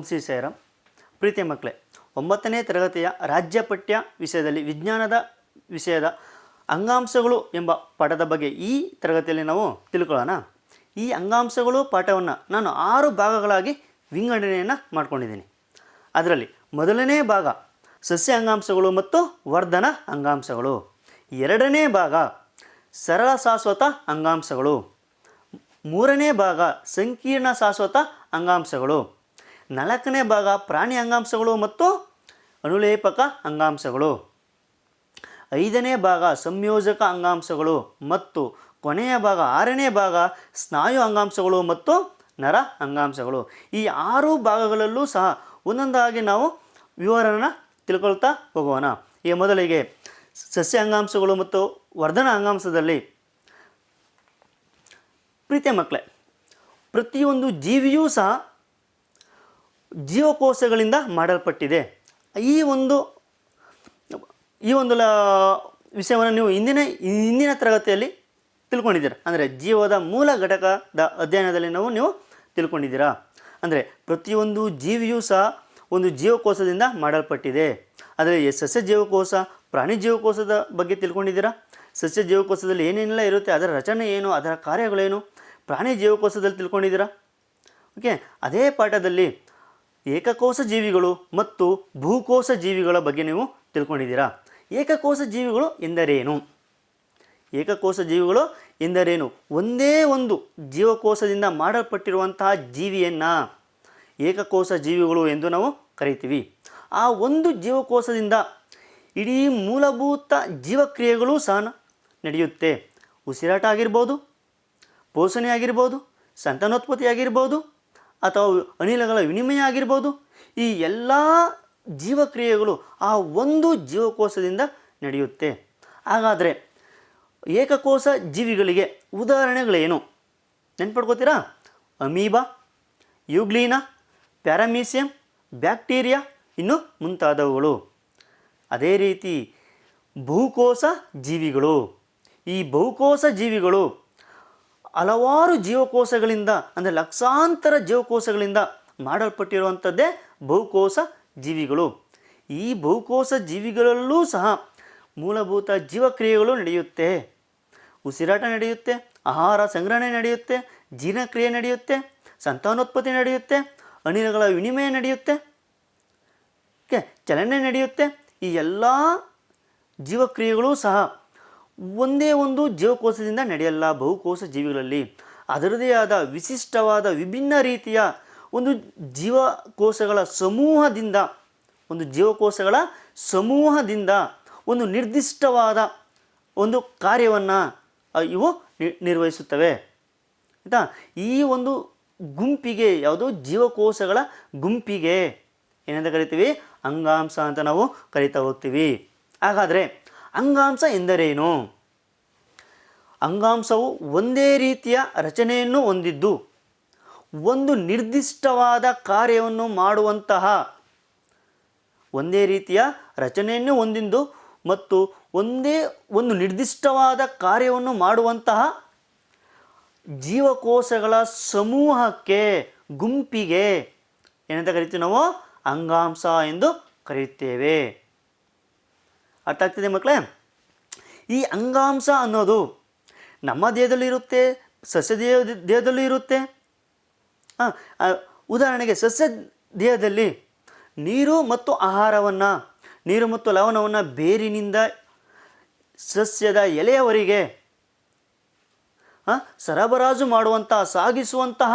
ಶ್ರೀ ಸಾಯಿರಾಮ್. ಪ್ರೀತಿಯ ಮಕ್ಕಳೇ, 9ನೇ ತರಗತಿಯ ರಾಜ್ಯ ಪಠ್ಯ ವಿಷಯದಲ್ಲಿ ವಿಜ್ಞಾನದ ವಿಷಯದ ಅಂಗಾಂಶಗಳು ಎಂಬ ಪಾಠದ ಬಗ್ಗೆ ಈ ತರಗತಿಯಲ್ಲಿ ನಾವು ತಿಳ್ಕೊಳ್ಳೋಣ. ಈ ಅಂಗಾಂಶಗಳು ಪಾಠವನ್ನು ನಾನು 6 ಭಾಗಗಳಾಗಿ ವಿಂಗಡಣೆಯನ್ನು ಮಾಡ್ಕೊಂಡಿದ್ದೀನಿ. ಅದರಲ್ಲಿ ಮೊದಲನೇ ಭಾಗ ಸಸ್ಯ ಅಂಗಾಂಶಗಳು ಮತ್ತು ವರ್ಧನ ಅಂಗಾಂಶಗಳು, ಎರಡನೇ ಭಾಗ ಸರಳ ಶಾಶ್ವತ ಅಂಗಾಂಶಗಳು, ಮೂರನೇ ಭಾಗ ಸಂಕೀರ್ಣ ಶಾಶ್ವತ ಅಂಗಾಂಶಗಳು, ನಾಲ್ಕನೇ ಭಾಗ ಪ್ರಾಣಿ ಅಂಗಾಂಶಗಳು ಮತ್ತು ಅನುಲೇಪಕ ಅಂಗಾಂಶಗಳು, ಐದನೇ ಭಾಗ ಸಂಯೋಜಕ ಅಂಗಾಂಶಗಳು ಮತ್ತು ಕೊನೆಯ ಭಾಗ 6ನೇ ಭಾಗ ಸ್ನಾಯು ಅಂಗಾಂಶಗಳು ಮತ್ತು ನರ ಅಂಗಾಂಶಗಳು. ಈ 6 ಭಾಗಗಳಲ್ಲೂ ಸಹ ಒಂದೊಂದಾಗಿ ನಾವು ವಿವರವನ್ನು ತಿಳ್ಕೊಳ್ತಾ ಹೋಗೋಣ. ಈ ಮೊದಲಿಗೆ ಸಸ್ಯ ಅಂಗಾಂಶಗಳು ಮತ್ತು ವರ್ಧನ ಅಂಗಾಂಶದಲ್ಲಿ, ಪ್ರೀತಿಯ ಮಕ್ಕಳೇ, ಪ್ರತಿಯೊಂದು ಜೀವಿಯೂ ಸಹ ಜೀವಕೋಶಗಳಿಂದ ಮಾಡಲ್ಪಟ್ಟಿದೆ. ಈ ಒಂದು ವಿಷಯವನ್ನು ನೀವು ಹಿಂದಿನ ತರಗತಿಯಲ್ಲಿ ತಿಳ್ಕೊಂಡಿದ್ದೀರಾ. ಅಂದರೆ ಜೀವದ ಮೂಲ ಘಟಕದ ಅಧ್ಯಯನದಲ್ಲಿ ನೀವು ತಿಳ್ಕೊಂಡಿದ್ದೀರಾ. ಅಂದರೆ ಪ್ರತಿಯೊಂದು ಜೀವಿಯೂ ಸಹ ಒಂದು ಜೀವಕೋಶದಿಂದ ಮಾಡಲ್ಪಟ್ಟಿದೆ. ಅದರಲ್ಲಿ ಸಸ್ಯ ಜೀವಕೋಶ, ಪ್ರಾಣಿ ಜೀವಕೋಶದ ಬಗ್ಗೆ ತಿಳ್ಕೊಂಡಿದ್ದೀರಾ. ಸಸ್ಯ ಜೀವಕೋಶದಲ್ಲಿ ಏನೇನೆಲ್ಲ ಇರುತ್ತೆ, ಅದರ ರಚನೆ ಏನು, ಅದರ ಕಾರ್ಯಗಳೇನು, ಪ್ರಾಣಿ ಜೀವಕೋಶದಲ್ಲಿ ತಿಳ್ಕೊಂಡಿದ್ದೀರಾ. ಓಕೆ, ಅದೇ ಪಾಠದಲ್ಲಿ ಏಕಕೋಶ ಜೀವಿಗಳು ಮತ್ತು ಬಹುಕೋಶ ಜೀವಿಗಳ ಬಗ್ಗೆ ನೀವು ತಿಳ್ಕೊಂಡಿದ್ದೀರಾ. ಏಕಕೋಶ ಜೀವಿಗಳು ಎಂದರೇನು? ಏಕಕೋಶ ಜೀವಿಗಳು ಎಂದರೇನು? ಒಂದೇ ಒಂದು ಜೀವಕೋಶದಿಂದ ಮಾಡಲ್ಪಟ್ಟಿರುವಂತಹ ಜೀವಿಯನ್ನು ಏಕಕೋಶ ಜೀವಿಗಳು ಎಂದು ನಾವು ಕರಿತೀವಿ. ಆ ಒಂದು ಜೀವಕೋಶದಿಂದ ಇಡೀ ಮೂಲಭೂತ ಜೀವಕ್ರಿಯೆಗಳು ಸಹ ನಡೆಯುತ್ತೆ. ಉಸಿರಾಟ ಆಗಿರ್ಬೋದು, ಪೋಷಣೆ ಆಗಿರ್ಬೋದು, ಸಂತಾನೋತ್ಪತ್ತಿ ಆಗಿರ್ಬೋದು, ಅಥವಾ ಅನಿಲಗಳ ವಿನಿಮಯ ಆಗಿರ್ಬೋದು. ಈ ಎಲ್ಲ ಜೀವಕ್ರಿಯೆಗಳು ಆ ಒಂದು ಜೀವಕೋಶದಿಂದ ನಡೆಯುತ್ತೆ. ಹಾಗಾದರೆ ಏಕಕೋಶ ಜೀವಿಗಳಿಗೆ ಉದಾಹರಣೆಗಳೇನು ನೆನ್ಪಡ್ಕೋತೀರಾ? ಅಮೀಬಾ, ಯೂಗ್ಲೀನಾ, ಪ್ಯಾರಾಮೀಸಿಯಂ, ಬ್ಯಾಕ್ಟೀರಿಯಾ, ಇನ್ನು ಮುಂತಾದವುಗಳು. ಅದೇ ರೀತಿ ಬಹುಕೋಶ ಜೀವಿಗಳು. ಈ ಬಹುಕೋಶ ಜೀವಿಗಳು ಹಲವಾರು ಜೀವಕೋಶಗಳಿಂದ, ಅಂದರೆ ಲಕ್ಷಾಂತರ ಜೀವಕೋಶಗಳಿಂದ ಮಾಡಲ್ಪಟ್ಟಿರುವಂಥದ್ದೇ ಬಹುಕೋಶ ಜೀವಿಗಳು. ಈ ಬಹುಕೋಶ ಜೀವಿಗಳಲ್ಲೂ ಸಹ ಮೂಲಭೂತ ಜೀವಕ್ರಿಯೆಗಳು ನಡೆಯುತ್ತೆ. ಉಸಿರಾಟ ನಡೆಯುತ್ತೆ, ಆಹಾರ ಸಂಗ್ರಹಣೆ ನಡೆಯುತ್ತೆ, ಜೀರ್ಣಕ್ರಿಯೆ ನಡೆಯುತ್ತೆ, ಸಂತಾನೋತ್ಪತ್ತಿ ನಡೆಯುತ್ತೆ, ಅನಿಲಗಳ ವಿನಿಮಯ ನಡೆಯುತ್ತೆ, ಓಕೆ, ಚಲನೆ ನಡೆಯುತ್ತೆ. ಈ ಎಲ್ಲ ಜೀವಕ್ರಿಯೆಗಳು ಸಹ ಒಂದೇ ಒಂದು ಜೀವಕೋಶದಿಂದ ನಡೆಯಲ್ಲ. ಬಹುಕೋಶ ಜೀವಿಗಳಲ್ಲಿ ಅದರದೇ ಆದ ವಿಶಿಷ್ಟವಾದ ವಿಭಿನ್ನ ರೀತಿಯ ಒಂದು ಜೀವಕೋಶಗಳ ಸಮೂಹದಿಂದ ಒಂದು ನಿರ್ದಿಷ್ಟವಾದ ಒಂದು ಕಾರ್ಯವನ್ನು ಇವು ನಿರ್ವಹಿಸುತ್ತವೆ. ಆಯಿತಾ? ಈ ಒಂದು ಗುಂಪಿಗೆ, ಯಾವುದು ಜೀವಕೋಶಗಳ ಗುಂಪಿಗೆ ಏನಂತ ಕರಿತೀವಿ? ಅಂಗಾಂಶ ಅಂತ ನಾವು ಕರಿತಾ ಹೋಗ್ತೀವಿ. ಹಾಗಾದರೆ ಅಂಗಾಂಶ ಎಂದರೇನು? ಅಂಗಾಂಶವು ಒಂದೇ ರೀತಿಯ ರಚನೆಯನ್ನು ಹೊಂದಿದ್ದು ಒಂದು ನಿರ್ದಿಷ್ಟವಾದ ಕಾರ್ಯವನ್ನು ಮಾಡುವಂತಹ, ಒಂದೇ ರೀತಿಯ ರಚನೆಯನ್ನು ಹೊಂದಿದ್ದು ಮತ್ತು ಒಂದು ನಿರ್ದಿಷ್ಟವಾದ ಕಾರ್ಯವನ್ನು ಮಾಡುವಂತಹ ಜೀವಕೋಶಗಳ ಸಮೂಹಕ್ಕೆ, ಗುಂಪಿಗೆ ಏನಂತ ಕರಿತೀವಿ? ನಾವು ಅಂಗಾಂಶ ಎಂದು ಕರೆಯುತ್ತೇವೆ. ಅರ್ಥ ಆಗ್ತಿದೆ ಮಕ್ಕಳೇ? ಈ ಅಂಗಾಂಶ ಅನ್ನೋದು ನಮ್ಮ ದೇಹದಲ್ಲಿ ಇರುತ್ತೆ, ಸಸ್ಯ ದೇಹದಲ್ಲೂ ಇರುತ್ತೆ. ಉದಾಹರಣೆಗೆ ಸಸ್ಯ ದೇಹದಲ್ಲಿ ನೀರು ಮತ್ತು ಆಹಾರವನ್ನು, ನೀರು ಮತ್ತು ಲವಣವನ್ನು ಬೇರಿನಿಂದ ಸಸ್ಯದ ಎಲೆಯವರೆಗೆ ಸರಬರಾಜು ಮಾಡುವಂತಹ, ಸಾಗಿಸುವಂತಹ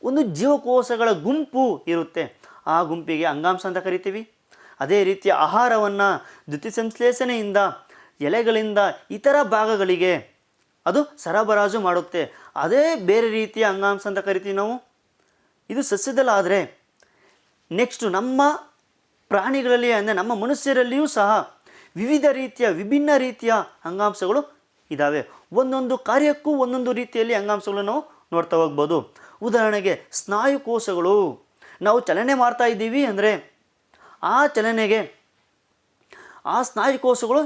ಒಂದು ಜೀವಕೋಶಗಳ ಗುಂಪು ಇರುತ್ತೆ. ಆ ಗುಂಪಿಗೆ ಅಂಗಾಂಶ ಅಂತ ಕರಿತೀವಿ. ಅದೇ ರೀತಿಯ ಆಹಾರವನ್ನು ದ್ಯುತಿಸಂಶ್ಲೇಷಣೆಯಿಂದ ಎಲೆಗಳಿಂದ ಇತರ ಭಾಗಗಳಿಗೆ ಅದು ಸರಬರಾಜು ಮಾಡುತ್ತೆ. ಅದೇ ಬೇರೆ ರೀತಿಯ ಅಂಗಾಂಶ ಅಂತ ಕರಿತೀವಿ ನಾವು. ಇದು ಸಸ್ಯದಲ್ಲಾದರೆ, ನೆಕ್ಸ್ಟು ನಮ್ಮ ಪ್ರಾಣಿಗಳಲ್ಲಿ, ಅಂದರೆ ನಮ್ಮ ಮನುಷ್ಯರಲ್ಲಿಯೂ ಸಹ ವಿಭಿನ್ನ ರೀತಿಯ ಅಂಗಾಂಶಗಳು ಇದ್ದಾವೆ. ಒಂದೊಂದು ಕಾರ್ಯಕ್ಕೂ ಒಂದೊಂದು ರೀತಿಯಲ್ಲಿ ಅಂಗಾಂಶಗಳು ನಾವು ನೋಡ್ತಾ ಹೋಗ್ಬೋದು. ಉದಾಹರಣೆಗೆ ಸ್ನಾಯು ಕೋಶಗಳು. ನಾವು ಚಲನೆ ಮಾಡ್ತಾ ಇದ್ದೀವಿ ಅಂದರೆ ಆ ಚಲನೆಗೆ ಆ ಸ್ನಾಯು ಕೋಶಗಳು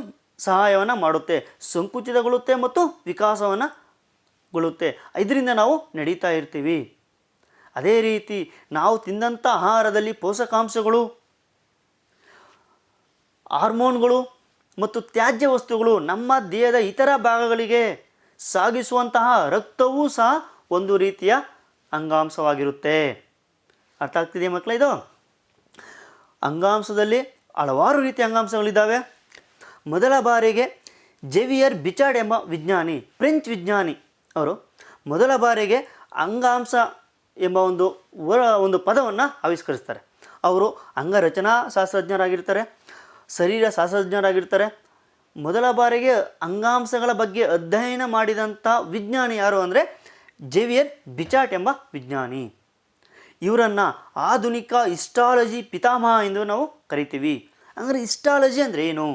ಸಹಾಯವನ್ನು ಮಾಡುತ್ತೆ, ಸಂಕುಚಿತಗೊಳ್ಳುತ್ತೆ ಮತ್ತು ವಿಕಾಸವನ್ನು ಗೊಳ್ಳುತ್ತೆ. ಇದರಿಂದ ನಾವು ನಡೀತಾ ಇರ್ತೀವಿ. ಅದೇ ರೀತಿ ನಾವು ತಿಂದಂಥ ಆಹಾರದಲ್ಲಿ ಪೋಷಕಾಂಶಗಳು, ಹಾರ್ಮೋನ್ಗಳು ಮತ್ತು ತ್ಯಾಜ್ಯ ವಸ್ತುಗಳು ನಮ್ಮ ದೇಹದ ಇತರ ಭಾಗಗಳಿಗೆ ಸಾಗಿಸುವಂತಹ ರಕ್ತವೂ ಸಹ ಒಂದು ರೀತಿಯ ಅಂಗಾಂಶವಾಗಿರುತ್ತೆ. ಅರ್ಥ ಆಗ್ತಿದೆಯಾ ಮಕ್ಕಳೇ? ಇದು ಅಂಗಾಂಶದಲ್ಲಿ ಹಲವಾರು ರೀತಿಯ ಅಂಗಾಂಶಗಳಿದ್ದಾವೆ. ಮೊದಲ ಬಾರಿಗೆ ಜೇವಿಯರ್ ಬಿಚಾರ್ಡ್ ಎಂಬ ವಿಜ್ಞಾನಿ, ಫ್ರೆಂಚ್ ವಿಜ್ಞಾನಿ ಅವರು ಮೊದಲ ಬಾರಿಗೆ ಅಂಗಾಂಶ ಎಂಬ ಒಂದು ಪದವನ್ನು ಆವಿಷ್ಕರಿಸ್ತಾರೆ. ಅವರು ಅಂಗರಚನಾ ಶಾಸ್ತ್ರಜ್ಞರಾಗಿರ್ತಾರೆ, ಶರೀರ ಶಾಸ್ತ್ರಜ್ಞರಾಗಿರ್ತಾರೆ. ಮೊದಲ ಬಾರಿಗೆ ಅಂಗಾಂಶಗಳ ಬಗ್ಗೆ ಅಧ್ಯಯನ ಮಾಡಿದಂಥ ವಿಜ್ಞಾನಿ ಯಾರು ಅಂದರೆ ಜೇವಿಯರ್ ಬಿಚಾರ್ಡ್ ಎಂಬ ವಿಜ್ಞಾನಿ. ಇವರನ್ನು ಆಧುನಿಕ ಹಿಸ್ಟಾಲಜಿ ಪಿತಾಮಹ ಎಂದು ನಾವು ಕರಿತೀವಿ. ಅಂದರೆ ಹಿಸ್ಟಾಲಜಿ ಅಂದರೆ ಏನು?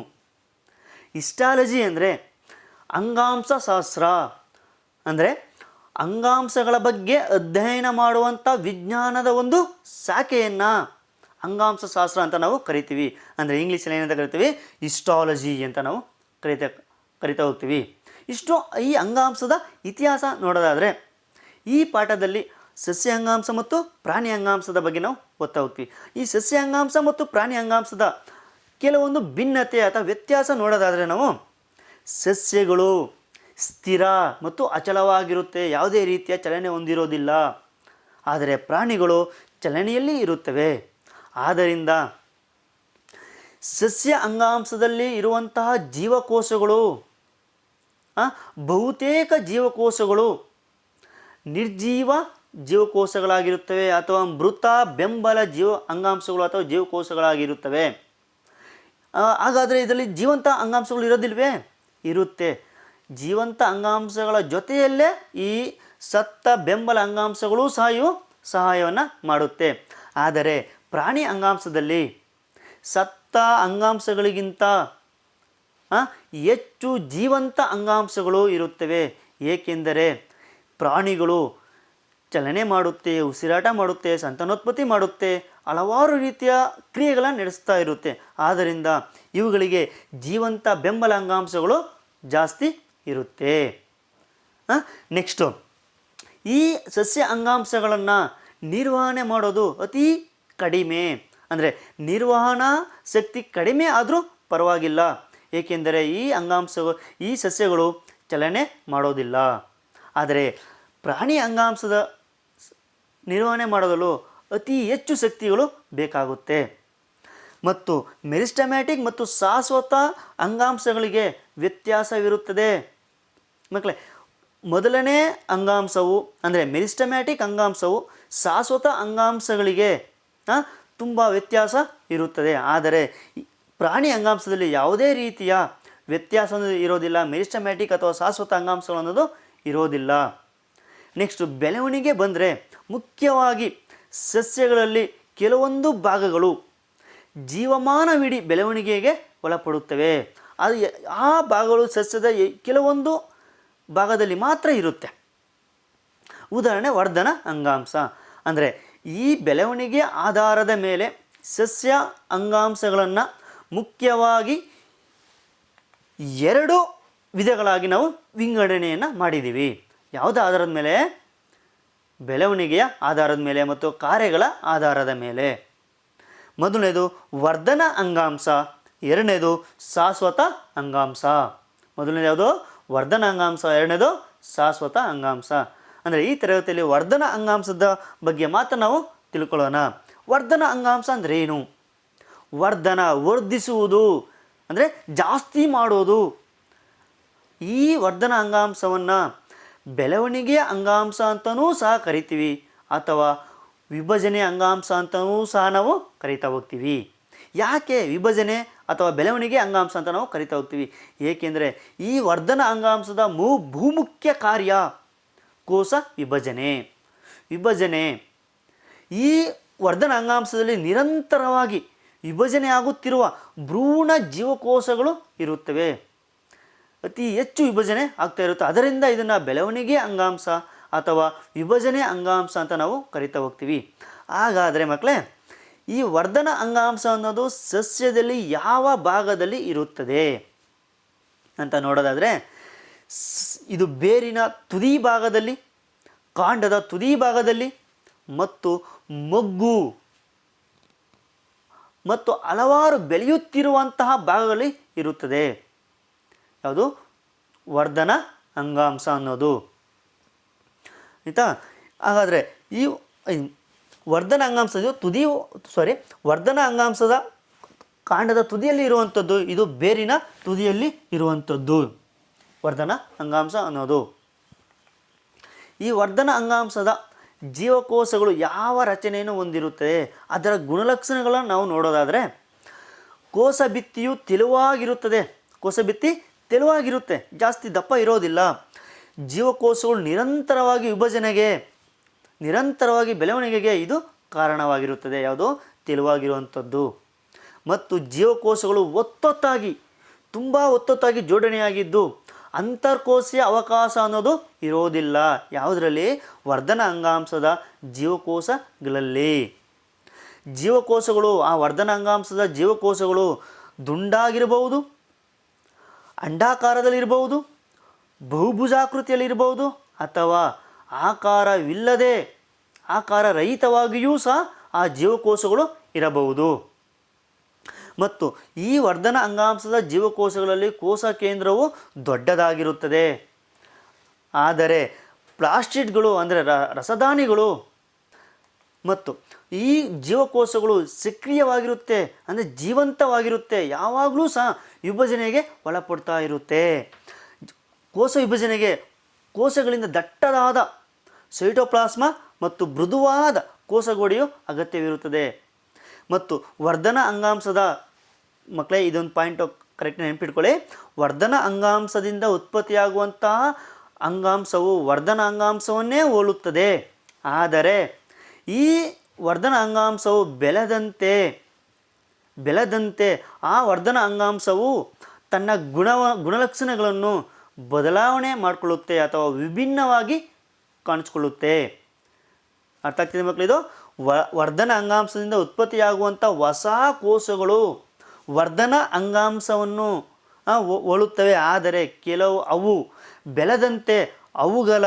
ಹಿಸ್ಟಾಲಜಿ ಅಂದರೆ ಅಂಗಾಂಶ ಶಾಸ್ತ್ರ, ಅಂದರೆ ಅಂಗಾಂಶಗಳ ಬಗ್ಗೆ ಅಧ್ಯಯನ ಮಾಡುವಂಥ ವಿಜ್ಞಾನದ ಒಂದು ಶಾಖೆಯನ್ನು ಅಂಗಾಂಶ ಶಾಸ್ತ್ರ ಅಂತ ನಾವು ಕರಿತೀವಿ. ಅಂದರೆ ಇಂಗ್ಲೀಷಲ್ಲಿ ಏನಂತ ಕರಿತೀವಿ? ಹಿಸ್ಟಾಲಜಿ ಅಂತ ನಾವು ಕರಿತಾ ಹೋಗ್ತೀವಿ. ಇಷ್ಟು ಈ ಅಂಗಾಂಶದ ಇತಿಹಾಸ ನೋಡೋದಾದರೆ ಈ ಪಾಠದಲ್ಲಿ ಸಸ್ಯ ಅಂಗಾಂಶ ಮತ್ತು ಪ್ರಾಣಿ ಅಂಗಾಂಶದ ಬಗ್ಗೆ ನಾವು ಓದ್ತಾ ಹೋಗ್ತೀವಿ. ಈ ಸಸ್ಯ ಅಂಗಾಂಶ ಮತ್ತು ಪ್ರಾಣಿ ಅಂಗಾಂಶದ ಕೆಲವೊಂದು ಭಿನ್ನತೆ ಅಥವಾ ವ್ಯತ್ಯಾಸ ನೋಡೋದಾದರೆ ನಾವು ಸಸ್ಯಗಳು ಸ್ಥಿರ ಮತ್ತು ಅಚಲವಾಗಿರುತ್ತೆ, ಯಾವುದೇ ರೀತಿಯ ಚಲನೆ ಹೊಂದಿರೋದಿಲ್ಲ. ಆದರೆ ಪ್ರಾಣಿಗಳು ಚಲನೆಯಲ್ಲಿ ಇರುತ್ತವೆ. ಆದ್ದರಿಂದ ಸಸ್ಯ ಅಂಗಾಂಶದಲ್ಲಿ ಇರುವಂತಹ ಜೀವಕೋಶಗಳು, ಬಹುತೇಕ ಜೀವಕೋಶಗಳು ನಿರ್ಜೀವ ಜೀವಕೋಶಗಳಾಗಿರುತ್ತವೆ ಅಥವಾ ಮೃತ ಬೆಂಬಲ ಅಂಗಾಂಶಗಳು ಅಥವಾ ಜೀವಕೋಶಗಳಾಗಿರುತ್ತವೆ. ಹಾಗಾದರೆ ಇದರಲ್ಲಿ ಜೀವಂತ ಅಂಗಾಂಶಗಳು ಇರೋದಿಲ್ವೇ? ಇರುತ್ತೆ. ಜೀವಂತ ಅಂಗಾಂಶಗಳ ಜೊತೆಯಲ್ಲೇ ಈ ಸತ್ತ ಬೆಂಬಲ ಅಂಗಾಂಶಗಳು ಸಹ ಇವು ಸಹಾಯವನ್ನು ಮಾಡುತ್ತೆ. ಆದರೆ ಪ್ರಾಣಿ ಅಂಗಾಂಶದಲ್ಲಿ ಸತ್ತ ಅಂಗಾಂಶಗಳಿಗಿಂತ ಹೆಚ್ಚು ಜೀವಂತ ಅಂಗಾಂಶಗಳು ಇರುತ್ತವೆ. ಏಕೆಂದರೆ ಪ್ರಾಣಿಗಳು ಚಲನೆ ಮಾಡುತ್ತೆ, ಉಸಿರಾಟ ಮಾಡುತ್ತೆ, ಸಂತಾನೋತ್ಪತ್ತಿ ಮಾಡುತ್ತೆ, ಹಲವಾರು ರೀತಿಯ ಕ್ರಿಯೆಗಳನ್ನು ನಡೆಸ್ತಾ ಇರುತ್ತೆ. ಆದ್ದರಿಂದ ಇವುಗಳಿಗೆ ಜೀವಂತ ಬೆಂಬಲ ಅಂಗಾಂಶಗಳು ಜಾಸ್ತಿ ಇರುತ್ತೆ. ನೆಕ್ಸ್ಟು, ಈ ಸಸ್ಯ ಅಂಗಾಂಶಗಳನ್ನು ನಿರ್ವಹಣೆ ಮಾಡೋದು ಅತಿ ಕಡಿಮೆ. ಅಂದರೆ ನಿರ್ವಹಣಾ ಶಕ್ತಿ ಕಡಿಮೆ ಆದರೂ ಪರವಾಗಿಲ್ಲ, ಏಕೆಂದರೆ ಈ ಸಸ್ಯಗಳು ಚಲನೆ ಮಾಡೋದಿಲ್ಲ. ಆದರೆ ಪ್ರಾಣಿ ಅಂಗಾಂಶದ ನಿರ್ವಹಣೆ ಮಾಡಲು ಅತಿ ಹೆಚ್ಚು ಶಕ್ತಿಗಳು ಬೇಕಾಗುತ್ತೆ. ಮತ್ತು ಮೆರಿಸ್ಟಮ್ಯಾಟಿಕ್ ಮತ್ತು ಶಾಶ್ವತ ಅಂಗಾಂಶಗಳಿಗೆ ವ್ಯತ್ಯಾಸವಿರುತ್ತದೆ. ಮಕ್ಕಳೇ, ಮೊದಲನೇ ಅಂಗಾಂಶವು ಅಂದರೆ ಮೆರಿಸ್ಟಮ್ಯಾಟಿಕ್ ಅಂಗಾಂಶವು ಶಾಶ್ವತ ಅಂಗಾಂಶಗಳಿಗೆ ತುಂಬ ವ್ಯತ್ಯಾಸ ಇರುತ್ತದೆ. ಆದರೆ ಪ್ರಾಣಿ ಅಂಗಾಂಶದಲ್ಲಿ ಯಾವುದೇ ರೀತಿಯ ವ್ಯತ್ಯಾಸ ಇರೋದಿಲ್ಲ. ಮೆರಿಸ್ಟಮ್ಯಾಟಿಕ್ ಅಥವಾ ಶಾಶ್ವತ ಅಂಗಾಂಶಗಳು ಅನ್ನೋದು ಇರೋದಿಲ್ಲ. ನೆಕ್ಸ್ಟು ಬೆಳವಣಿಗೆ ಬಂದರೆ ಮುಖ್ಯವಾಗಿ ಸಸ್ಯಗಳಲ್ಲಿ ಕೆಲವೊಂದು ಭಾಗಗಳು ಜೀವಮಾನವಿಡೀ ಬೆಳವಣಿಗೆಗೆ ಒಳಪಡುತ್ತವೆ. ಅದು ಆ ಭಾಗಗಳು ಸಸ್ಯದ ಕೆಲವೊಂದು ಭಾಗದಲ್ಲಿ ಮಾತ್ರ ಇರುತ್ತೆ. ಉದಾಹರಣೆ ವರ್ಧನ ಅಂಗಾಂಶ. ಅಂದರೆ ಈ ಬೆಳವಣಿಗೆ ಆಧಾರದ ಮೇಲೆ ಸಸ್ಯ ಅಂಗಾಂಶಗಳನ್ನು ಮುಖ್ಯವಾಗಿ 2 ವಿಧಗಳಾಗಿ ನಾವು ವಿಂಗಡಣೆಯನ್ನು ಮಾಡಿದ್ದೀವಿ. ಯಾವುದೇ ಆಧಾರದ ಮೇಲೆ? ಬೆಳವಣಿಗೆಯ ಆಧಾರದ ಮೇಲೆ ಮತ್ತು ಕಾರ್ಯಗಳ ಆಧಾರದ ಮೇಲೆ. ಮೊದಲನೇದು ವರ್ಧನ ಅಂಗಾಂಶ, ಎರಡನೇದು ಶಾಶ್ವತ ಅಂಗಾಂಶ. ಮೊದಲನೇದು ಯಾವುದು? ವರ್ಧನ ಅಂಗಾಂಶ, ಎರಡನೇದು ಶಾಶ್ವತ ಅಂಗಾಂಶ. ಅಂದರೆ ಈ ತರಗತಿಯಲ್ಲಿ ವರ್ಧನ ಅಂಗಾಂಶದ ಬಗ್ಗೆ ಮಾತ್ರ ನಾವು ತಿಳ್ಕೊಳ್ಳೋಣ. ವರ್ಧನ ಅಂಗಾಂಶ ಅಂದರೆ ಏನು? ವರ್ಧಿಸುವುದು ಅಂದರೆ ಜಾಸ್ತಿ ಮಾಡೋದು. ಈ ವರ್ಧನ ಅಂಗಾಂಶವನ್ನು ಬೆಳವಣಿಗೆಯ ಅಂಗಾಂಶ ಅಂತಲೂ ಸಹ ಕರಿತೀವಿ, ಅಥವಾ ವಿಭಜನೆ ಅಂಗಾಂಶ ಅಂತಲೂ ಸಹ ನಾವು ಕರಿತಾ ಹೋಗ್ತೀವಿ. ಯಾಕೆ ವಿಭಜನೆ ಅಥವಾ ಬೆಳವಣಿಗೆ ಅಂಗಾಂಶ ಅಂತ ನಾವು ಕರಿತಾ ಹೋಗ್ತೀವಿ? ಏಕೆಂದರೆ ಈ ವರ್ಧನ ಅಂಗಾಂಶದ ಬಹುಮುಖ್ಯ ಕಾರ್ಯ ಕೋಶ ವಿಭಜನೆ. ಈ ವರ್ಧನ ಅಂಗಾಂಶದಲ್ಲಿ ನಿರಂತರವಾಗಿ ವಿಭಜನೆ ಆಗುತ್ತಿರುವ ಭ್ರೂಣ ಜೀವಕೋಶಗಳು ಇರುತ್ತವೆ. ಅತಿ ಹೆಚ್ಚು ವಿಭಜನೆ ಆಗ್ತಾ ಇರುತ್ತೆ. ಅದರಿಂದ ಇದನ್ನು ಬೆಳವಣಿಗೆ ಅಂಗಾಂಶ ಅಥವಾ ವಿಭಜನೆ ಅಂಗಾಂಶ ಅಂತ ನಾವು ಕರಿತಾ ಹೋಗ್ತೀವಿ. ಹಾಗಾದರೆ ಮಕ್ಕಳೇ, ಈ ವರ್ಧನ ಅಂಗಾಂಶ ಅನ್ನೋದು ಸಸ್ಯದಲ್ಲಿ ಯಾವ ಭಾಗದಲ್ಲಿ ಇರುತ್ತದೆ ಅಂತ ನೋಡೋದಾದರೆ, ಇದು ಬೇರಿನ ತುದಿ ಭಾಗದಲ್ಲಿ, ಕಾಂಡದ ತುದಿ ಭಾಗದಲ್ಲಿ, ಮತ್ತು ಮೊಗ್ಗು ಮತ್ತು ಹಲವಾರು ಬೆಳೆಯುತ್ತಿರುವಂತಹ ಭಾಗಗಳಲ್ಲಿ ಇರುತ್ತದೆ. ಯಾವುದು? ವರ್ಧನ ಅಂಗಾಂಶ ಅನ್ನೋದು. ಆಯಿತಾ? ಹಾಗಾದರೆ ಈ ವರ್ಧನ ಅಂಗಾಂಶದ ವರ್ಧನ ಅಂಗಾಂಶದ ಕಾಂಡದ ತುದಿಯಲ್ಲಿ ಇರುವಂಥದ್ದು, ಇದು ಬೇರಿನ ತುದಿಯಲ್ಲಿ ಇರುವಂಥದ್ದು ವರ್ಧನ ಅಂಗಾಂಶ ಅನ್ನೋದು. ಈ ವರ್ಧನ ಅಂಗಾಂಶದ ಜೀವಕೋಶಗಳು ಯಾವ ರಚನೆಯನ್ನು ಹೊಂದಿರುತ್ತದೆ, ಅದರ ಗುಣಲಕ್ಷಣಗಳನ್ನು ನಾವು ನೋಡೋದಾದರೆ, ಕೋಶಭಿತ್ತಿಯು ತೆಳುವಾಗಿರುತ್ತದೆ. ಕೋಶಭಿತ್ತಿ ತೆಳುವಾಗಿರುತ್ತೆ, ಜಾಸ್ತಿ ದಪ್ಪ ಇರೋದಿಲ್ಲ. ಜೀವಕೋಶಗಳು ನಿರಂತರವಾಗಿ ಬೆಳವಣಿಗೆಗೆ ಇದು ಕಾರಣವಾಗಿರುತ್ತದೆ. ಯಾವುದು? ತೆಳುವಾಗಿರುವಂಥದ್ದು. ಮತ್ತು ಜೀವಕೋಶಗಳು ತುಂಬ ಒತ್ತೊತ್ತಾಗಿ ಜೋಡಣೆಯಾಗಿದ್ದು ಅಂತರ್ಕೋಶೀಯ ಅವಕಾಶ ಅನ್ನೋದು ಇರೋದಿಲ್ಲ. ಯಾವುದರಲ್ಲಿ? ವರ್ಧನ ಅಂಗಾಂಶದ ಜೀವಕೋಶಗಳಲ್ಲಿ. ಆ ವರ್ಧನ ಅಂಗಾಂಶದ ಜೀವಕೋಶಗಳು ದುಂಡಾಗಿರಬಹುದು, ಅಂಡಾಕಾರದಲ್ಲಿರಬಹುದು, ಬಹುಭುಜಾಕೃತಿಯಲ್ಲಿರಬಹುದು, ಅಥವಾ ಆಕಾರರಹಿತವಾಗಿಯೂ ಸಹ ಆ ಜೀವಕೋಶಗಳು ಇರಬಹುದು. ಮತ್ತು ಈ ವರ್ಧನ ಅಂಗಾಂಶದ ಜೀವಕೋಶಗಳಲ್ಲಿ ಕೋಶ ಕೇಂದ್ರವು ದೊಡ್ಡದಾಗಿರುತ್ತದೆ. ಆದರೆ ಪ್ಲಾಸ್ಟಿಡ್ಗಳು ಅಂದರೆ ರಸದಾನಿಗಳು ಮತ್ತು ಈ ಜೀವಕೋಶಗಳು ಸಕ್ರಿಯವಾಗಿರುತ್ತೆ, ಅಂದರೆ ಜೀವಂತವಾಗಿರುತ್ತೆ, ಯಾವಾಗಲೂ ಸಹ ವಿಭಜನೆಗೆ ಒಳಪಡ್ತಾ ಇರುತ್ತೆ. ಕೋಶ ವಿಭಜನೆಗೆ ಕೋಶಗಳಿಂದ ದಟ್ಟದಾದ ಸೈಟೋಪ್ಲಾಸ್ಮ ಮತ್ತು ಮೃದುವಾದ ಕೋಶಗೋಡೆಯು ಅಗತ್ಯವಿರುತ್ತದೆ. ಮತ್ತು ವರ್ಧನ ಅಂಗಾಂಶದ ಮಕ್ಕಳೇ, ಇದೊಂದು ಪಾಯಿಂಟ್ ಕರೆಕ್ಟ್ ನೆನಪಿಟ್ಕೊಳ್ಳಿ. ವರ್ಧನ ಅಂಗಾಂಶದಿಂದ ಉತ್ಪತ್ತಿಯಾಗುವಂತಹ ಅಂಗಾಂಶವು ವರ್ಧನ ಅಂಗಾಂಶವನ್ನೇ ಹೋಲುತ್ತದೆ. ಆದರೆ ಈ ವರ್ಧನ ಅಂಗಾಂಶವು ಬೆಳೆದಂತೆ ಆ ವರ್ಧನ ಅಂಗಾಂಶವು ತನ್ನ ಗುಣಲಕ್ಷಣಗಳನ್ನು ಬದಲಾವಣೆ ಮಾಡಿಕೊಳ್ಳುತ್ತೆ ಅಥವಾ ವಿಭಿನ್ನವಾಗಿ ಕಾಣಿಸ್ಕೊಳ್ಳುತ್ತೆ. ಅರ್ಥ ಆಗ್ತಿದೆ ಮಕ್ಕಳು? ಇದು ವರ್ಧನ ಅಂಗಾಂಶದಿಂದ ಉತ್ಪತ್ತಿಯಾಗುವಂಥ ಹೊಸ ಕೋಶಗಳು ವರ್ಧನ ಅಂಗಾಂಶವನ್ನು ಹೋಲುತ್ತವೆ. ಆದರೆ ಅವು ಬೆಳೆದಂತೆ ಅವುಗಳ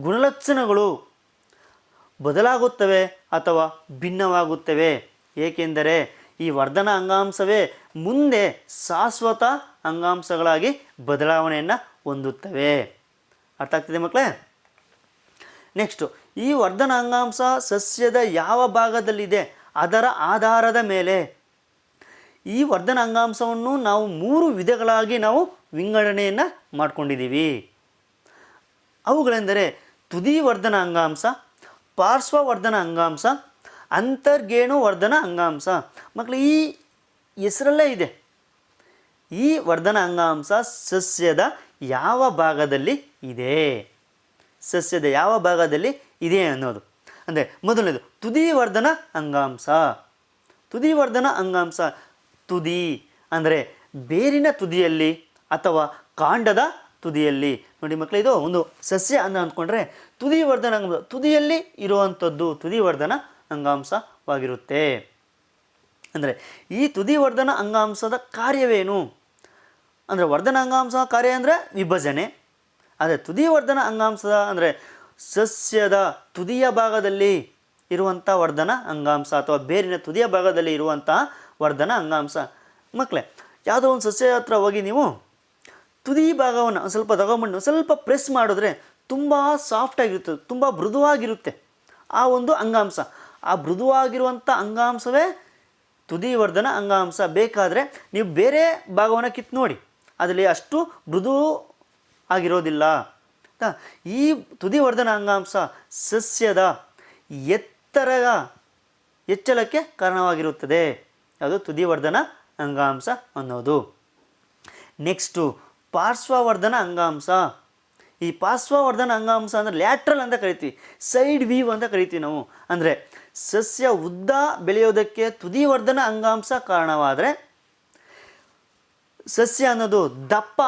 ಗುಣಲಕ್ಷಣಗಳು ಬದಲಾಗುತ್ತವೆ ಅಥವಾ ಭಿನ್ನವಾಗುತ್ತವೆ. ಏಕೆಂದರೆ ಈ ವರ್ಧನ ಅಂಗಾಂಶವೇ ಮುಂದೆ ಶಾಶ್ವತ ಅಂಗಾಂಶಗಳಾಗಿ ಬದಲಾವಣೆಯನ್ನು ಹೊಂದುತ್ತವೆ. ಅರ್ಥ ಆಗ್ತಿದೆ ಮಕ್ಕಳೇ? ನೆಕ್ಸ್ಟು, ಈ ವರ್ಧನ ಅಂಗಾಂಶ ಸಸ್ಯದ ಯಾವ ಭಾಗದಲ್ಲಿದೆ ಅದರ ಆಧಾರದ ಮೇಲೆ ಈ ವರ್ಧನ ಅಂಗಾಂಶವನ್ನು ನಾವು 3 ವಿಧಗಳಾಗಿ ನಾವು ವಿಂಗಡಣೆಯನ್ನು ಮಾಡ್ಕೊಂಡಿದ್ದೀವಿ. ಅವುಗಳೆಂದರೆ ತುದಿ ವರ್ಧನ ಅಂಗಾಂಶ, ಪಾರ್ಶ್ವವರ್ಧನ ಅಂಗಾಂಶ, ಅಂತರ್ಗೇಣು ವರ್ಧನ ಅಂಗಾಂಶ. ಮಕ್ಕಳು, ಈ ಹೆಸರಲ್ಲೇ ಇದೆ ಈ ವರ್ಧನ ಅಂಗಾಂಶ ಸಸ್ಯದ ಯಾವ ಭಾಗದಲ್ಲಿ ಇದೆ ಅನ್ನೋದು. ಅಂದರೆ ಮೊದಲನೇದು ತುದಿ ವರ್ಧನ ಅಂಗಾಂಶ. ತುದಿ ಅಂದರೆ ಬೇರಿನ ತುದಿಯಲ್ಲಿ ಅಥವಾ ಕಾಂಡದ ತುದಿಯಲ್ಲಿ. ನೋಡಿ ಮಕ್ಕಳು, ಇದು ಒಂದು ಸಸ್ಯ ಅಂದ್ಕೊಂಡ್ರೆ ತುದಿ ವರ್ಧನ ಅಂಗಾಂಶ ತುದಿಯಲ್ಲಿ ಇರುವಂಥದ್ದು ತುದಿ ವರ್ಧನ ಅಂಗಾಂಶವಾಗಿರುತ್ತೆ. ಅಂದರೆ ಈ ತುದಿ ವರ್ಧನ ಅಂಗಾಂಶದ ಕಾರ್ಯವೇನು ಅಂದರೆ, ವರ್ಧನ ಅಂಗಾಂಶ ಕಾರ್ಯ ಅಂದರೆ ವಿಭಜನೆ. ಆದರೆ ತುದಿ ವರ್ಧನ ಅಂಗಾಂಶದ ಅಂದರೆ ಸಸ್ಯದ ತುದಿಯ ಭಾಗದಲ್ಲಿ ಇರುವಂಥ ವರ್ಧನ ಅಂಗಾಂಶ ಅಥವಾ ಬೇರಿನ ತುದಿಯ ಭಾಗದಲ್ಲಿ ಇರುವಂತಹ ವರ್ಧನ ಅಂಗಾಂಶ. ಮಕ್ಕಳೇ, ಯಾವುದೋ ಒಂದು ಸಸ್ಯ ಹತ್ರ ಹೋಗಿ ನೀವು ತುದಿ ಭಾಗವನ್ನು ಸ್ವಲ್ಪ ತಗೊಂಬಂದು ಸ್ವಲ್ಪ ಪ್ರೆಸ್ ಮಾಡಿದ್ರೆ ತುಂಬ ಸಾಫ್ಟಾಗಿರ್ತದೆ, ತುಂಬ ಮೃದುವಾಗಿರುತ್ತೆ ಆ ಒಂದು ಅಂಗಾಂಶ. ಆ ಮೃದುವಾಗಿರುವಂಥ ಅಂಗಾಂಶವೇ ತುದಿ ವರ್ಧನ ಅಂಗಾಂಶ. ಬೇಕಾದರೆ ನೀವು ಬೇರೆ ಭಾಗವನ್ನು ಕಿತ್ತು ನೋಡಿ, ಅದರಲ್ಲಿ ಅಷ್ಟು ಮೃದು ಆಗಿರೋದಿಲ್ಲ. ಈ ತುದಿ ವರ್ಧನ ಅಂಗಾಂಶ ಸಸ್ಯದ ಹೆಚ್ಚಳಕ್ಕೆ ಕಾರಣವಾಗಿರುತ್ತದೆ. ಅದು ತುದಿ ವರ್ಧನ ಅಂಗಾಂಶ ಅನ್ನೋದು. ನೆಕ್ಸ್ಟು ಪಾರ್ಶ್ವವರ್ಧನ ಅಂಗಾಂಶ. ಈ ಪಾರ್ಶ್ವವರ್ಧನ ಅಂಗಾಂಶ ಅಂದರೆ ಲ್ಯಾಟ್ರಲ್ ಅಂತ ಕರಿತೀವಿ, ಸೈಡ್ ವೀವ್ ಅಂತ ಕರಿತೀವಿ ನಾವು. ಅಂದರೆ ಸಸ್ಯ ಉದ್ದ ಬೆಳೆಯೋದಕ್ಕೆ ತುದಿ ವರ್ಧನ ಅಂಗಾಂಶ ಕಾರಣವಾದರೆ ಸಸ್ಯ ಅನ್ನೋದು ದಪ್ಪ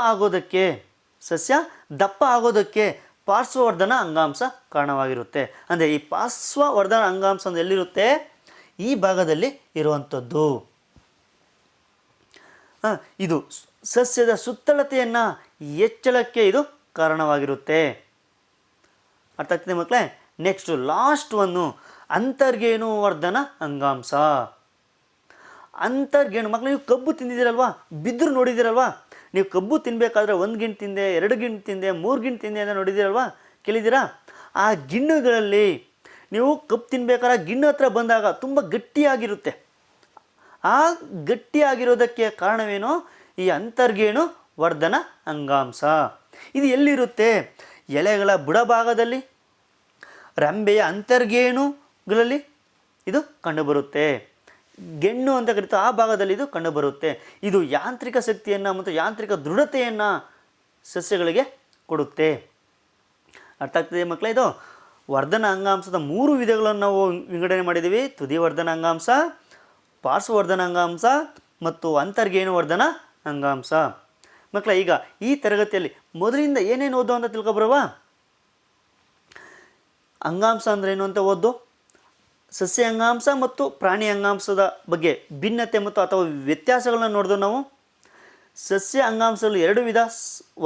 ಆಗೋದಕ್ಕೆ ಪಾರ್ಶ್ವವರ್ಧನ ಅಂಗಾಂಶ ಕಾರಣವಾಗಿರುತ್ತೆ. ಅಂದರೆ ಈ ಪಾರ್ಶ್ವವರ್ಧನ ಅಂಗಾಂಶ ಎಲ್ಲಿರುತ್ತೆ? ಈ ಭಾಗದಲ್ಲಿ ಇರುವಂಥದ್ದು. ಇದು ಸಸ್ಯದ ಸುತ್ತಳತೆಯನ್ನು ಹೆಚ್ಚಳಕ್ಕೆ ಇದು ಕಾರಣವಾಗಿರುತ್ತೆ. ಅರ್ಥ ಆಗ್ತಿದೆ ಮಕ್ಕಳೇ? ನೆಕ್ಸ್ಟು ಲಾಸ್ಟ್ ಒಂದು ಅಂತರ್ಗೇಣು ವರ್ಧನ ಅಂಗಾಂಶ. ಅಂತರ್ಗೇಣು ಮಕ್ಕಳು, ನೀವು ಕಬ್ಬು ತಿಂದಿದ್ದೀರಲ್ವಾ, ಬಿದ್ದರೂ ನೋಡಿದ್ದೀರಲ್ವಾ? ನೀವು ಕಬ್ಬು ತಿನ್ನಬೇಕಾದ್ರೆ 1 ಗಿಣ್ಣು ತಿಂದೆ, 2 ಗಿಣ್ಣು ತಿಂದೆ, 3 ಗಿಣ್ಣು ತಿಂದೆ ಅಂತ ನೋಡಿದ್ದೀರಲ್ವಾ, ಕೇಳಿದ್ದೀರಾ? ಆ ಗಿಣ್ಣುಗಳಲ್ಲಿ ನೀವು ಕಬ್ಬು ತಿನ್ನಬೇಕಾದ್ರೆ ಗಿಣ್ಣು ಹತ್ರ ಬಂದಾಗ ತುಂಬ ಗಟ್ಟಿಯಾಗಿರುತ್ತೆ. ಆ ಗಟ್ಟಿಯಾಗಿರೋದಕ್ಕೆ ಕಾರಣವೇನು? ಈ ಅಂತರ್ಗೇಣು ವರ್ಧನ ಅಂಗಾಂಶ. ಇದು ಎಲ್ಲಿರುತ್ತೆ? ಎಲೆಗಳ ಬುಡಭಾಗದಲ್ಲಿ, ರಂಬೆಯ ಅಂತರ್ಗೇಣುಗಳಲ್ಲಿ ಇದು ಕಂಡುಬರುತ್ತೆ. ಗೆಣ್ಣು ಅಂತ ಕರೀತಾರೆ, ಆ ಭಾಗದಲ್ಲಿ ಇದು ಕಂಡುಬರುತ್ತೆ. ಇದು ಯಾಂತ್ರಿಕ ಶಕ್ತಿಯನ್ನು ಮತ್ತು ಯಾಂತ್ರಿಕ ದೃಢತೆಯನ್ನು ಸಸ್ಯಗಳಿಗೆ ಕೊಡುತ್ತೆ. ಅರ್ಥ ಆಗ್ತದೆ ಮಕ್ಕಳೇ? ಇದು ವರ್ಧನ ಅಂಗಾಂಶದ 3 ವಿಧಗಳನ್ನು ನಾವು ವಿಂಗಡಣೆ ಮಾಡಿದ್ದೀವಿ. ತುದಿ ವರ್ಧನ ಅಂಗಾಂಶ, ಪಾರ್ಶ್ವವರ್ಧನ ಅಂಗಾಂಶ ಮತ್ತು ಅಂತರ್ಗೇಣು ವರ್ಧನ ಅಂಗಾಂಶ. ಮಕ್ಕಳ, ಈಗ ಈ ತರಗತಿಯಲ್ಲಿ ಮೊದಲಿಂದ ಏನೇನು ಓದೋ ಅಂತ ತಿಳ್ಕೊಬರುವ. ಅಂಗಾಂಶ ಅಂದ್ರೇನು ಅಂತ ಓದೋ, ಸಸ್ಯ ಅಂಗಾಂಶ ಮತ್ತು ಪ್ರಾಣಿ ಅಂಗಾಂಶದ ಬಗ್ಗೆ ಭಿನ್ನತೆ ಮತ್ತು ಅಥವಾ ವ್ಯತ್ಯಾಸಗಳನ್ನ ನೋಡಿದ್ವು ನಾವು. ಸಸ್ಯ ಅಂಗಾಂಶದಲ್ಲಿ 2 ವಿಧ,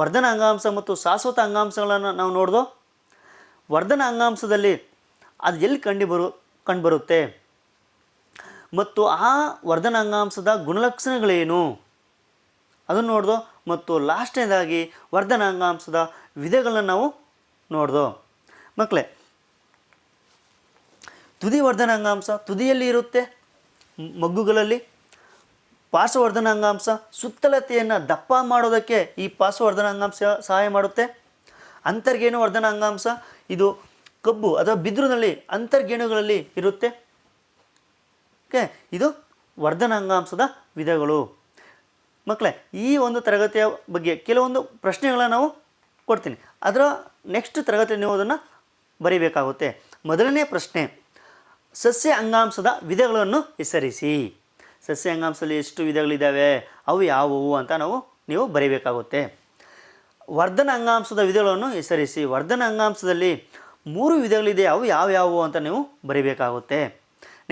ವರ್ಧನ ಅಂಗಾಂಶ ಮತ್ತು ಶಾಶ್ವತ ಅಂಗಾಂಶಗಳನ್ನು ನಾವು ನೋಡಿದ್ವು. ವರ್ಧನ ಅಂಗಾಂಶದಲ್ಲಿ ಅದು ಎಲ್ಲಿ ಕಂಡುಬರುತ್ತೆ ಮತ್ತು ಆ ವರ್ಧನ ಅಂಗಾಂಶದ ಗುಣಲಕ್ಷಣಗಳೇನು ಅದನ್ನು ನೋಡ್ದೋ. ಮತ್ತು ಲಾಸ್ಟ್ನೇದಾಗಿ ವರ್ಧನ ಅಂಗಾಂಶದ ವಿಧಗಳನ್ನು ನಾವು ನೋಡ್ದೋ. ಮಕ್ಕಳೇ, ತುದಿ ವರ್ಧನ ಅಂಗಾಂಶ ತುದಿಯಲ್ಲಿ ಇರುತ್ತೆ, ಮಗ್ಗುಗಳಲ್ಲಿ. ಪಾರ್ಶ್ವವರ್ಧನ ಅಂಗಾಂಶ ಸುತ್ತಳತೆಯನ್ನು ದಪ್ಪ ಮಾಡೋದಕ್ಕೆ ಈ ಪಾರ್ಶ್ವವರ್ಧನ ಅಂಗಾಂಶ ಸಹಾಯ ಮಾಡುತ್ತೆ. ಅಂತರ್ಗೇಣು ವರ್ಧನ ಅಂಗಾಂಶ ಇದು ಕಬ್ಬು ಅಥವಾ ಬಿದಿರಿನಲ್ಲಿ ಅಂತರ್ಗೇಣುಗಳಲ್ಲಿ ಇರುತ್ತೆ. ಓಕೆ, ಇದು ವರ್ಧನ ಅಂಗಾಂಶದ ವಿಧಗಳು. ಮಕ್ಕಳೇ, ಈ ಒಂದು ತರಗತಿಯ ಬಗ್ಗೆ ಕೆಲವೊಂದು ಪ್ರಶ್ನೆಗಳನ್ನು ನಾವು ಕೊಡ್ತೀನಿ. ಅದರ ನೆಕ್ಸ್ಟ್ ತರಗತಿ ನೀವು ಅದನ್ನು ಬರೀಬೇಕಾಗುತ್ತೆ. ಮೊದಲನೇ ಪ್ರಶ್ನೆ, ಸಸ್ಯ ಅಂಗಾಂಶದ ವಿಧಗಳನ್ನು ಹೆಸರಿಸಿ. ಸಸ್ಯ ಅಂಗಾಂಶದಲ್ಲಿ ಎಷ್ಟು ವಿಧಗಳಿದ್ದಾವೆ, ಅವು ಯಾವುವು ಅಂತ ನೀವು ಬರೀಬೇಕಾಗುತ್ತೆ. ವರ್ಧನ ಅಂಗಾಂಶದ ವಿಧಗಳನ್ನು ಹೆಸರಿಸಿ. ವರ್ಧನ ಅಂಗಾಂಶದಲ್ಲಿ 3 ವಿಧಗಳಿದೆ, ಅವು ಯಾವ್ಯಾವು ಅಂತ ನೀವು ಬರೀಬೇಕಾಗುತ್ತೆ.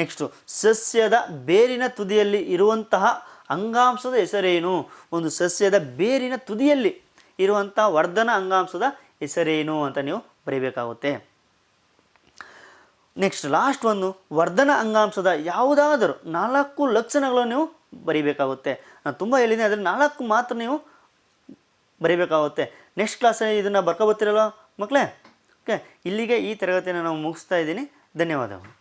ನೆಕ್ಸ್ಟು, ಸಸ್ಯದ ಬೇರಿನ ತುದಿಯಲ್ಲಿ ಇರುವಂತಹ ಅಂಗಾಂಶದ ಹೆಸರೇನು? ಒಂದು ಸಸ್ಯದ ಬೇರಿನ ತುದಿಯಲ್ಲಿ ಇರುವಂಥ ವರ್ಧನ ಅಂಗಾಂಶದ ಹೆಸರೇನು ಅಂತ ನೀವು ಬರೀಬೇಕಾಗುತ್ತೆ. ನೆಕ್ಸ್ಟ್ ಲಾಸ್ಟ್ ಒಂದು, ವರ್ಧನ ಅಂಗಾಂಶದ ಯಾವುದಾದರೂ 4 ಲಕ್ಷಣಗಳನ್ನು ನೀವು ಬರೀಬೇಕಾಗುತ್ತೆ. ನಾನು ತುಂಬ ಹೇಳಿದ್ದೀನಿ, ಅದರಲ್ಲಿ 4 ಮಾತ್ರ ನೀವು ಬರೀಬೇಕಾಗುತ್ತೆ. ನೆಕ್ಸ್ಟ್ ಕ್ಲಾಸಲ್ಲಿ ಇದನ್ನು ಬರ್ಕೊಬತ್ತೀರಲ್ಲ ಮಕ್ಕಳೇ? ಓಕೆ, ಇಲ್ಲಿಗೆ ಈ ತರಗತಿಯನ್ನು ನಾವು ಮುಗಿಸ್ತಾ ಇದ್ದೀನಿ. ಧನ್ಯವಾದಗಳು.